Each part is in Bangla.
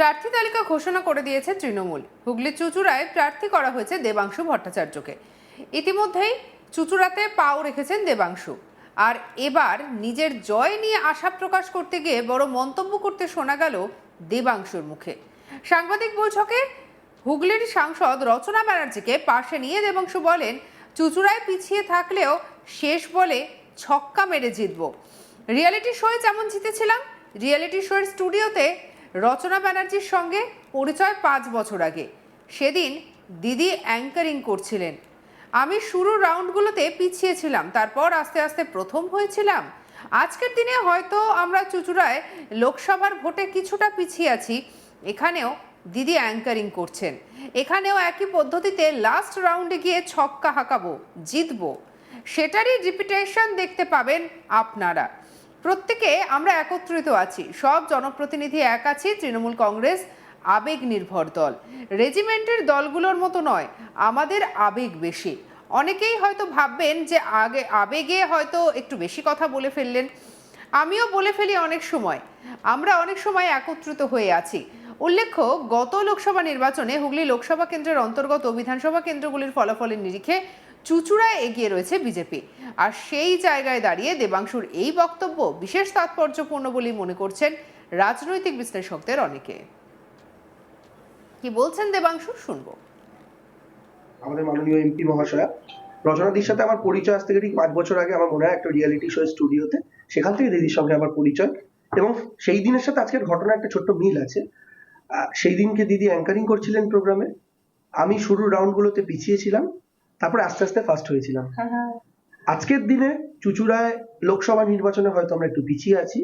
প্রার্থী তালিকা ঘোষণা করে দিয়েছে তৃণমূল। হুগলি চুঁচুড়ায় প্রার্থী করা হয়েছে দেবাংশু ভট্টাচার্যকে। ইতিমধ্যেই চুঁচুড়াতে পাও রেখেছেন দেবাংশু। আর এবার নিজের জয় নিয়ে আশা প্রকাশ করতে গিয়ে বড় মন্তব্য করতে শোনা গেল দেবাংশুর মুখে। সাংবাদিক বৈঠকে হুগলির সাংসদ রচনা ব্যানার্জিকে পাশে নিয়ে দেবাংশু বলেন, চুঁচুড়ায় পিছিয়ে থাকলেও শেষ বলে ছক্কা মেরে জিতব। রিয়েলিটি শোয়ে যেমন জিতেছিলাম, রিয়েলিটি শোয়ের স্টুডিওতে রচনা ব্যানার্জির সঙ্গে পরিচয় 5 বছর আগে। সেদিন দিদি অ্যাঙ্কারিং করছিলেন। আমি শুরুর রাউন্ডগুলোতে পিছিয়ে ছিলাম, তারপর আস্তে আস্তে প্রথম হয়েছিলাম। আজকের দিনে হয়তো আমরা চুঁচুড়ায় লোকসভার ভোটে কিছুটা পিছিয়ে আছি, এখানেও দিদি অ্যাঙ্কারিং করছেন। এখানেও একই পদ্ধতিতে লাস্ট রাউন্ডে গিয়ে ছক্কা হাঁকাবো, জিতবো। সেটারই রিপিটেশন দেখতে পাবেন আপনারা। প্রত্যেকে আমরা একত্রিত আছি, সব জনপ্রতিনিধি এক আছি। তৃণমূল কংগ্রেস আবেগ নির্ভর দল, রেজিমেন্টের দলগুলোর মতো নয়, আমাদের আবেগ বেশি। অনেকেই হয়তো ভাববেন যে আবেগে হয়তো একটু বেশি কথা বলে ফেললেন। আমিও বলে ফেলি অনেক সময়। আমরা অনেক সময় একত্রিত হয়ে আছি। উল্লেখ্য, গত লোকসভা নির্বাচনে হুগলি লোকসভা কেন্দ্রের অন্তর্গত বিধানসভা কেন্দ্রগুলির ফলাফলের নিরিখে চুঁচুড়ায় এগিয়ে রয়েছে বিজেপি। আর সেই জায়গায় দাঁড়িয়ে দেবাংশুর এই বক্তব্য বিশেষ তাৎপর্যপূর্ণ বলেই মনে করছেন রাজনৈতিক বিশ্লেষকদের অনেকে। কি বলছেন দেবাংশু, শুনবো। আমাদের মাননীয় এমপি মহাশয়া রচনাদির সাথে আমার পরিচয় আজ থেকে ঠিক 5 বছর আগে, আমার মনে হয় একটা রিয়েলিটি শো স্টুডিওতে। সেখান থেকে দিদির সঙ্গে আমার পরিচয়, এবং সেই দিনের সাথে আজকের ঘটনা একটা ছোট্ট মিল আছে। সেই দিনকে দিদি অ্যাঙ্কারিং করছিলেন প্রোগ্রামে, আমি শুরুর রাউন্ডগুলোতে পিছিয়ে ছিলাম, তারপরে আস্তে আস্তে ফার্স্ট হয়েছিলাম। আজকের দিনে চুঁচুড়ায় লোকসভা নির্বাচনে হয়তো আমরা একটু পিছিয়ে আছি।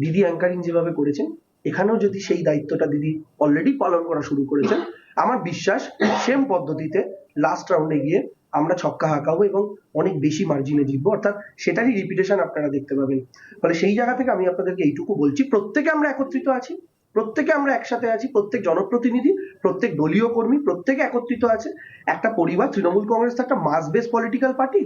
দিদি অ্যাঙ্কারিং যেভাবে করেছেন, এখানেও যদি সেই দায়িত্বটা দিদি অলরেডি পালন করা শুরু করেছেন, আমার বিশ্বাস সেম পদ্ধতিতে লাস্ট রাউন্ডে গিয়ে আমরা ছক্কা হাঁকাবো এবং অনেক বেশি মার্জিনে জিতবো। অর্থাৎ সেটারই রিপিটেশন আপনারা দেখতে পাবেন। ফলে সেই জায়গা থেকে আমি আপনাদেরকে এইটুকু বলছি, প্রত্যেকে আমরা একত্রিত আছি, প্রত্যেকে আমরা একসাথে আছি, প্রত্যেক জনপ্রতিনিধি, প্রত্যেক দলীয় কর্মী, প্রত্যেকে একত্রিত আছে। একটা পরিবার, তৃণমূল কংগ্রেস তো একটা মাস বেস পলিটিক্যাল পার্টি।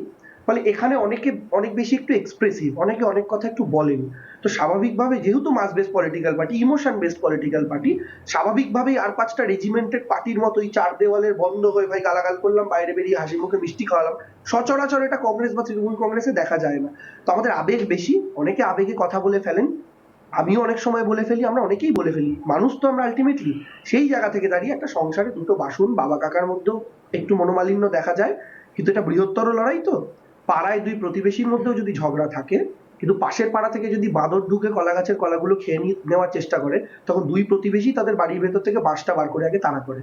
ফলে এখানে অনেকে অনেক বেশি একটু এক্সপ্রেসিভ, অনেকে অনেক কথা একটু বলেন। তো স্বাভাবিকভাবে যেহেতু mass base political party, emotion base political party, স্বাভাবিকভাবেই আর 5টা রেজিমেন্টেড পার্টির মতোই চার দেওয়ালের বন্ধ হয়ে ভাই গালাগাল করলাম, বাইরে বেরিয়ে হাসি মুখে মিষ্টি খাওয়ালাম, সচরাচর এটা কংগ্রেস বা তৃণমূল কংগ্রেসে দেখা যায় না। তো আমাদের আবেগ বেশি, অনেকে আবেগে কথা বলে ফেলেন, আমিও অনেক সময় বলে ফেলি, আমরা অনেকেই বলে ফেলি। মানুষ তো আমরা আলটিমেটলি। সেই জায়গা থেকে দাঁড়িয়ে একটা সংসারে দুটো বাসন, বাবা কাকার মধ্যেও একটু মনোমালিন্য দেখা যায়, কিন্তু এটা বৃহত্তর লড়াই। তো পাড়ায় দুই প্রতিবেশীর মধ্যেও যদি ঝগড়া থাকে, কিন্তু পাশের পাড়া থেকে যদি বাঁদর ঢুকে কলা গাছের কলাগুলো খেয়ে নেওয়ার চেষ্টা করে, তখন দুই প্রতিবেশী তাদের বাড়ির ভেতর থেকে বাঁশটা বার করে আগে তাড়া করে।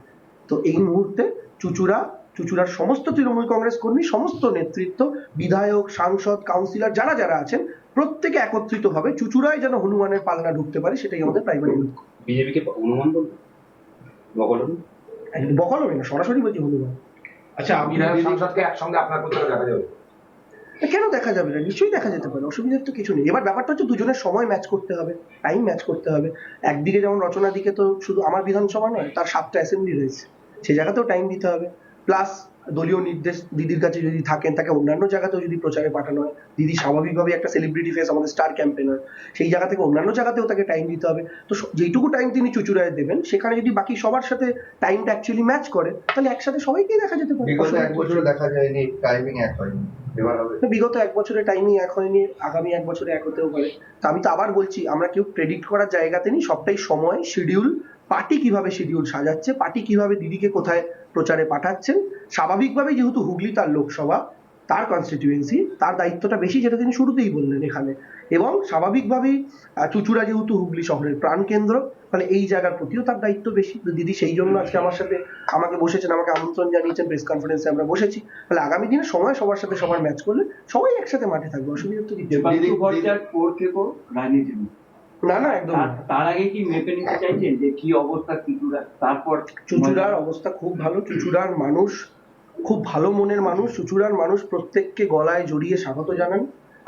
তো এই মুহূর্তে চুঁচুড়ার সমস্ত তৃণমূল কংগ্রেস কর্মী, সমস্ত নেতৃত্ব, বিধায়ক, সাংসদ, কাউন্সিলর যারা যারা আছেন, প্রত্যেকে একত্রিত ভাবে চুঁচুড়ায় যেন হনুমানের পালনা ঢুকতে পারে, সেটাই আমাদের প্রাইমারি লক্ষ্য। বিজেপিকে হনুমান বলবো, বকল হবে না, সরাসরি বলছি হনুমান। আচ্ছা, বিধায়ক সাংসদকে একসঙ্গে আপনার কোথাও দেখা যাবে? কেন দেখা যাবে না? নিশ্চয়ই দেখা যেতে পারে, অসুবিধার তো কিছু নেই। এবার ব্যাপারটা হচ্ছে দুজনের সময় ম্যাচ করতে হবে, টাইম ম্যাচ করতে হবে। একদিকে যেমন রচনা দিকে তো শুধু আমার বিধানসভা নয়, তার 7টা অ্যাসেম্বলি রয়েছে, সেই জায়গাতেও টাইম দিতে হবে। প্লাস দলীয় নির্দেশ দিদির কাছে যদি থাকেন, তাকে অন্যান্য জায়গাতেও যদি প্রচারে পাঠানো হয়, দিদি স্বাভাবিকভাবে একটা সেলিব্রিটি ফেস, আমাদের স্টার ক্যাম্পেনার, সেই জায়গা থেকে অন্যান্য জায়গাতেও তাকে টাইম দিতে হবে। তো যেইটুকু টাইম তিনি চুঁচুড়ায় দেবেন, সেখানে যদি বাকি সবার সাথে টাইমটা অ্যাকচুয়ালি ম্যাচ করে, তাহলে একসাথে সবাইকেই দেখা যেতে পারে। বিগত 1 বছরে দেখা যায়নি, টাইমিং এক হয়নি, এবার হবে। বিগত 1 বছরে টাইমিং এক হয়নি, আগামী 1 বছরে এক হতেও পারে। তো আমি তো আবার বলছি, আমরা কেউ প্রেডিক্ট করার জায়গাতে নেই, সবটাই সময়, শিডিউল, পার্টি কিভাবে শিডিউল সাজাচ্ছে, পার্টি কিভাবে দিদিকে কোথায় প্রচারে পাঠাচ্ছেন। স্বাভাবিকভাবেই যেহেতু হুগলি তার লোকসভা, তার কনস্টিটিউয়েন্সি, তার দায়িত্বটা বেশি, যেটা তিনি শুরুতেই বললেন এখানে। এবং স্বাভাবিকভাবেই চুঁচুড়া যেহেতু হুগলি শহরের প্রাণকেন্দ্র, ফলে এই জায়গার প্রতিও তার দায়িত্ব বেশি। তো দিদি সেই জন্য আজকে আমার সাথে আমাকে বসেছেন, আমাকে আমন্ত্রণ জানিয়েছেন, প্রেস কনফারেন্সে আমরা বসেছি। ফলে আগামী দিনে সময় সবার সাথে সবার ম্যাচ করলে সবাই একসাথে মাঠে থাকবে, অসুবিধা তো কিছু না। না, একদম। তার আগে কি মেপে নিতে চাইছেন যে কি অবস্থা চুঁচুড়ার? তারপর চুঁচুড়ার অবস্থা খুব ভালো। চুঁচুড়ার মানুষ খুব ভালো মনের মানুষ। চুঁচুড়ার মানুষ প্রত্যেককে গলায় জড়িয়ে স্বাগত জানান।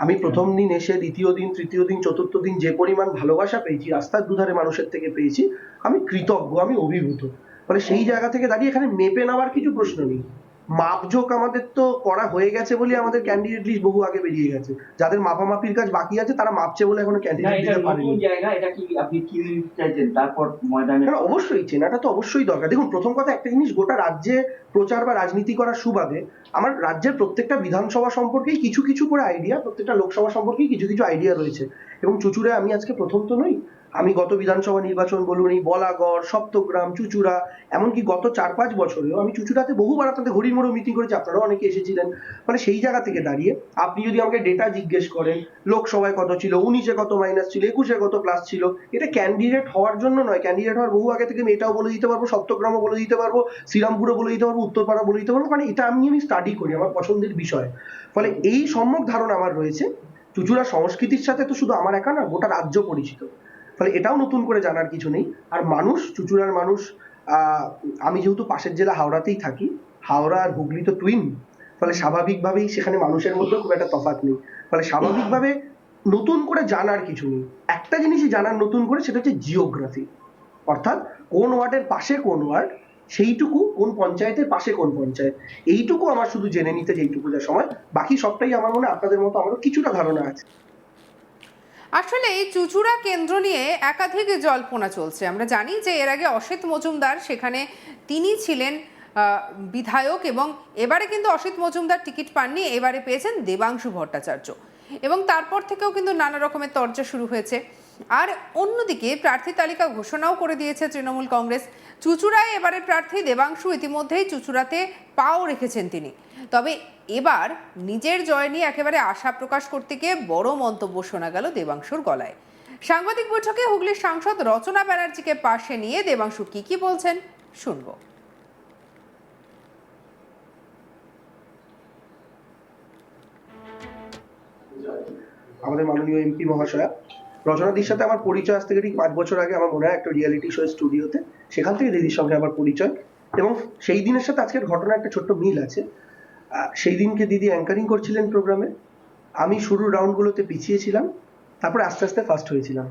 আমি প্রথম দিন এসে দ্বিতীয় দিন, তৃতীয় দিন, চতুর্থ দিন যে পরিমাণ ভালোবাসা পেয়েছি রাস্তার দুধারে মানুষের থেকে পেয়েছি, আমি কৃতজ্ঞ, আমি অভিভূত। ফলে সেই জায়গা থেকে দাঁড়িয়ে এখানে মেপে নেওয়ার কিছু প্রশ্ন নেই। মাপজোক আমাদের তো করা হয়ে গেছে বলে আমাদের ক্যান্ডিডেট লিস্ট বহু আগে বেরিয়ে গেছে। যাদের মাপামাপির কাজ বাকি আছে তারা মাপছে বলে এখনো না ক্যান্ডিডেট এটা দিতে পারেনি। নতুন জায়গা, এটা কি আপনি কি নিতে চাইছেন তারপর ময়দানে? হ্যাঁ, অবশ্যই চেনাটা তো অবশ্যই দরকার। দেখুন, প্রথম কথা একটা জিনিস, গোটা রাজ্যে প্রচার বা রাজনীতি করার সুবাদে আমার রাজ্যের প্রত্যেকটা বিধানসভা সম্পর্কেই কিছু কিছু করে আইডিয়া, প্রত্যেকটা লোকসভা সম্পর্কেই কিছু কিছু আইডিয়া রয়েছে। এবং চুচুড়ে আমি আজকে প্রথম তো নই, আমি গত বিধানসভা নির্বাচন বলুন, এই বলাগড়, সপ্তগ্রাম, চুচুড়া, এমনকি গত 4-5 বছরেও আমি চুচুড়াতে বহুবার আপনাদের হরির মোড়েও মিটিং করেছি, আপনারাও অনেকে এসেছিলেন। ফলে সেই জায়গা থেকে দাঁড়িয়ে আপনি যদি আমাকে ডেটা জিজ্ঞেস করেন, লোকসভায় কত ছিল, 19-এ কত মাইনাস ছিল, 21-এ কত প্লাস ছিল, এটা ক্যান্ডিডেট হওয়ার জন্য নয়। ক্যান্ডিডেট হওয়ার বহু আগে থেকে আমি এটাও বলে দিতে পারবো, সপ্তগ্রামও বলে দিতে পারবো, শ্রীরামপুরও বলে দিতে পারবো, উত্তরপাড়া বলে দিতে পারবো, কারণ এটা আমি স্টাডি করি, আমার পছন্দের বিষয়। ফলে এই সম্যক ধারণা আমার রয়েছে। চুচুড়া সংস্কৃতির সাথে তো শুধু আমার একা না, গোটা রাজ্য পরিচিত। ফলে এটাও নতুন করে জানার কিছু নেই। আর মানুষ, চুচুড়ার মানুষ, আমি যেহেতু পাশের জেলা হাওড়াতেই থাকি, হাওড়া আর হুগলি তো টুইন, ফলে স্বাভাবিকভাবেই সেখানে মানুষের মধ্যে খুব একটা তফাৎ নেই। ফলে স্বাভাবিকভাবে নতুন করে জানার কিছু নেই। একটা জিনিসই জানার নতুন করে, সেটা হচ্ছে জিওগ্রাফি, অর্থাৎ কোন ওয়ার্ডের পাশে কোন ওয়ার্ড, সেইটুকু, কোন পঞ্চায়েতের পাশে কোন পঞ্চায়েত, এইটুকু আমার শুধু জেনে নিতে যেইটুকু যা সময়, বাকি সবটাই আমার মনে হয় আপনাদের মতো আমারও কিছুটা ধারণা আছে। আসলে এই চুচুড়া কেন্দ্র নিয়ে একাধিক জল্পনা চলছে। আমরা জানি যে এর আগে অসিত মজুমদার সেখানে তিনি ছিলেন বিধায়ক, এবং এবারে কিন্তু অসিত মজুমদার টিকিট পাননি, এবারে পেয়েছেন দেবাংশু ভট্টাচার্য, এবং তারপর থেকেও কিন্তু নানা রকমের তরজা শুরু হয়েছে। আর অন্যদিকে প্রার্থী তালিকা ঘোষণাও করে দিয়েছে তৃণমূল কংগ্রেস। চুচুড়ায় এবারে প্রার্থী দেবাংশু, ইতিমধ্যেই চুচুড়াতে পাও রেখেছেন তিনি। তবে এবার নিজের জয় নিয়ে একেবারে আশা প্রকাশ করতে গিয়ে বড় মন্তব্য শোনা গেল দেবাংশুর গলায়। সাংবাদিক বৈঠকে হুগলির সাংসদ রচনা ব্যানার্জিকে পাশে নিয়ে দেবাংশু কি বলছেন শুনবো। আমাদের মাননীয় এমপি মহাশয়া রচনাদির সাথে আমার পরিচয় আজ থেকে ঠিক 5 বছর আগে, আমার মনে হয় একটা রিয়েলিটি শো স্টুডিওতে, সেখান থেকে দিদির সঙ্গে আমার পরিচয়। এবং সেই দিনের সাথে আজকের ঘটনা একটা ছোট্ট মিল আছে। সেই দিনকে দিদি অ্যাঙ্কারিং করছিলেন প্রোগ্রামে, আমি শুরুর রাউন্ডগুলোতে পিছিয়ে ছিলাম, তারপরে আস্তে আস্তে ফার্স্ট হয়েছিলাম।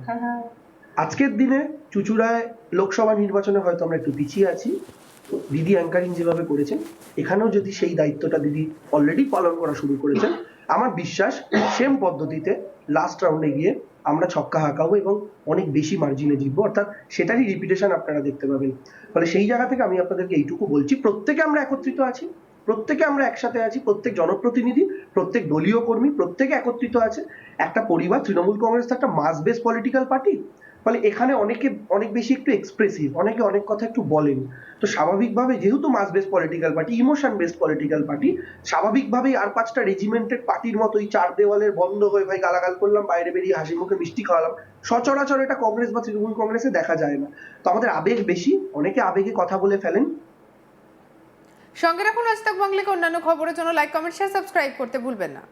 আজকের দিনে চুচুড়ায় লোকসভা নির্বাচনে হয়তো আমরা একটু পিছিয়ে আছি, দিদি অ্যাঙ্কারিং যেভাবে করেছেন, এখানেও যদি সেই দায়িত্বটা দিদি অলরেডি পালন করা শুরু করেছেন, আমার বিশ্বাস সেম পদ্ধতিতে লাস্ট রাউন্ডে গিয়ে আমরা ছক্কা হাঁকাবো এবং অনেক বেশি মার্জিনে জিতবো, অর্থাৎ সেটারই রিপিটেশন আপনারা দেখতে পাবেন। ফলে সেই জায়গা থেকে আমি আপনাদেরকে এইটুকু বলছি, প্রত্যেকে আমরা একত্রিত আছি, প্রত্যেকে আমরা একসাথে আছি, প্রত্যেক জনপ্রতিনিধি, প্রত্যেক দলীয় কর্মী, প্রত্যেকে একত্রিত আছে। একটা পরিবার, তৃণমূল কংগ্রেস তো একটা মাস বেস পলিটিক্যাল পার্টি। ফলে এখানে অনেকে অনেক বেশি একটু এক্সপ্রেসিভ, অনেকে অনেক কথা একটু বলেন। তো স্বাভাবিকভাবে যেহেতু mass base political party, emotion base political party, স্বাভাবিকভাবেই আর 5টা রেজিমেন্টেড পার্টির মতোই 4 দেওয়ালের বন্ধ হয়ে ভাই গালাগাল করলাম, বাইরে বেরিয়ে হাসি মুখে মিষ্টি খাওয়ালাম, সচরাচর এটা কংগ্রেস বা তৃণমূল কংগ্রেসে দেখা যায় না। তো আমাদের আবেগ বেশি, অনেকে আবেগে কথা বলে ফেলেন। সঙ্গে রাখুন আজ তাক বাংলাকে অন্যান্য খবরের জন্য। লাইক, কমেন্ট, শেয়ার, সাবস্ক্রাইব করতে ভুলবেন না।